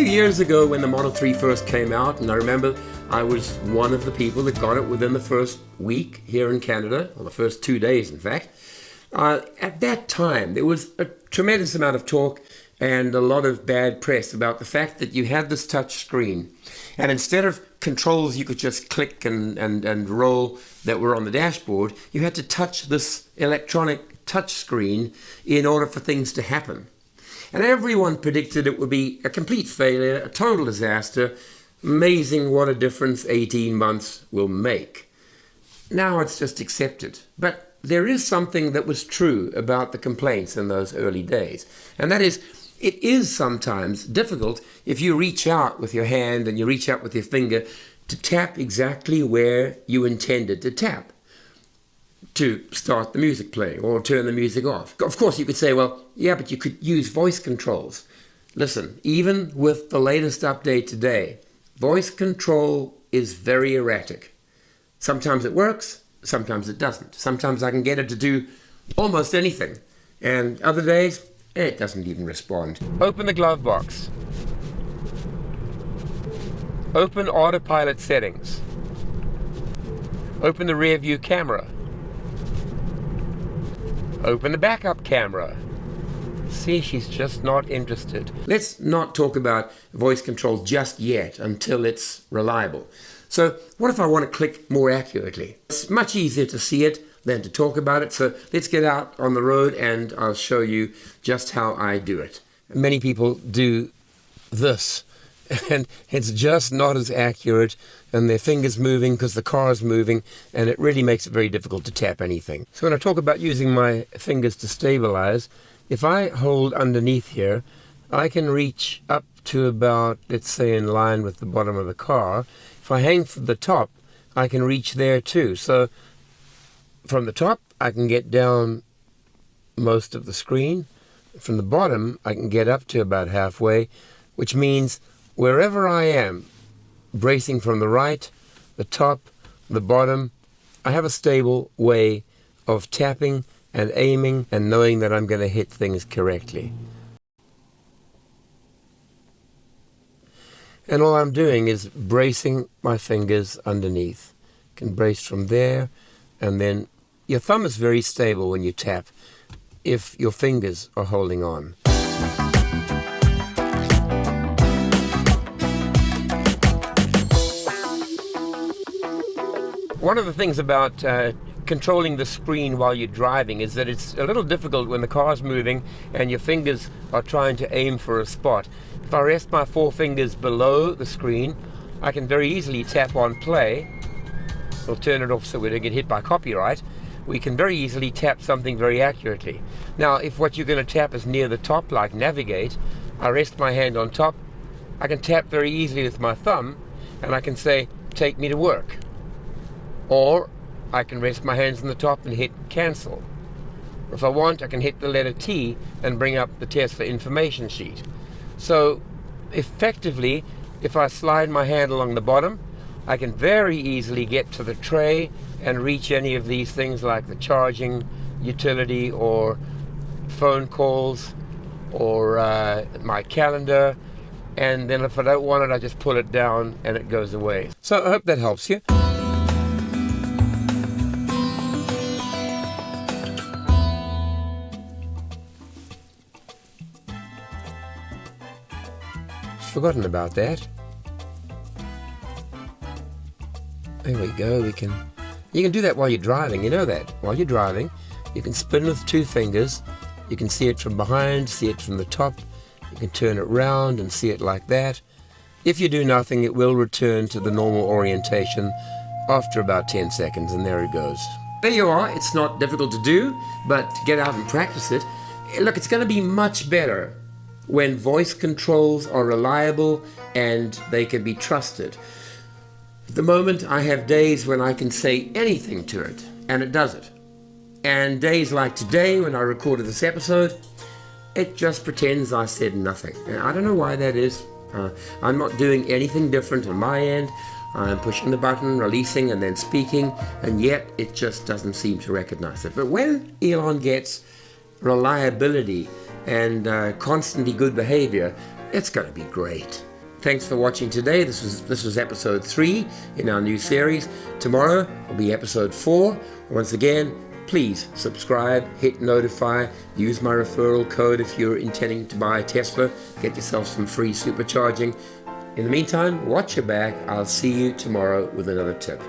years ago when the Model 3 first came out, and I remember I was one of the people that got it within the first week here in Canada, or the first 2 days in fact. At that time, there was a tremendous amount of talk and a lot of bad press about the fact that you had this touch screen, and instead of controls you could just click and roll that were on the dashboard, you had to touch this electronic touch screen in order for things to happen. And everyone predicted it would be a complete failure, a total disaster. Amazing what a difference 18 months will make. Now it's just accepted. But there is something that was true about the complaints in those early days. And that is, it is sometimes difficult if you reach out with your hand and you reach out with your finger to tap exactly where you intended to tap to start the music playing or turn the music off. Of course, you could say, well, yeah, but you could use voice controls. Listen, even with the latest update today, voice control is very erratic. Sometimes it works, sometimes it doesn't. Sometimes I can get it to do almost anything, and other days, it doesn't even respond. Open the glove box. Open autopilot settings. Open the rear view camera. Open the backup camera. See, she's just not interested. Let's not talk about voice control just yet until it's reliable. So what if I want to click more accurately? It's much easier to see it than to talk about it. So let's get out on the road and I'll show you just how I do it. Many people do this, and it's just not as accurate, and their fingers moving because the car is moving, and it really makes it very difficult to tap anything. So when I talk about using my fingers to stabilize, if I hold underneath here, I can reach up to about, let's say, in line with the bottom of the car. If I hang from the top, I can reach there too. So from the top, I can get down most of the screen. From the bottom, I can get up to about halfway, which means wherever I am, bracing from the right, the top, the bottom, I have a stable way of tapping and aiming and knowing that I'm going to hit things correctly. And all I'm doing is bracing my fingers underneath. You can brace from there, and then your thumb is very stable when you tap if your fingers are holding on. One of the things about controlling the screen while you're driving is that it's a little difficult when the car's moving and your fingers are trying to aim for a spot. If I rest my four fingers below the screen, I can very easily tap on play. We'll turn it off so we don't get hit by copyright. We can very easily tap something very accurately. Now, if what you're going to tap is near the top, like navigate, I rest my hand on top, I can tap very easily with my thumb, and I can say, take me to work. Or I can rest my hands on the top and hit cancel. If I want, I can hit the letter T and bring up the Tesla information sheet. So effectively, if I slide my hand along the bottom, I can very easily get to the tray and reach any of these things like the charging utility or phone calls or my calendar. And then if I don't want it, I just pull it down and it goes away. So I hope that helps you. Forgotten about that. There we go. You can do that while you're driving. You know that while you're driving, you can spin with two fingers. You can see it from behind, see it from the top. You can turn it round and see it like that. If you do nothing, it will return to the normal orientation after about 10 seconds, and there it goes. There you are. It's not difficult to do, but to get out and practice it, look, it's going to be much better when voice controls are reliable and they can be trusted. At the moment, I have days when I can say anything to it, and it does it. And days like today, when I recorded this episode, it just pretends I said nothing. And I don't know why that is. I'm not doing anything different on my end. I'm pushing the button, releasing, and then speaking, and yet it just doesn't seem to recognize it. But when Elon gets reliability and constantly good behavior, it's going to be great. Thanks for watching today. This was episode 3 in our new series. Tomorrow will be episode 4. Once again, please subscribe, hit notify, use my referral code if you're intending to buy a Tesla. Get yourself some free supercharging. In the meantime, watch your back. I'll see you tomorrow with another tip.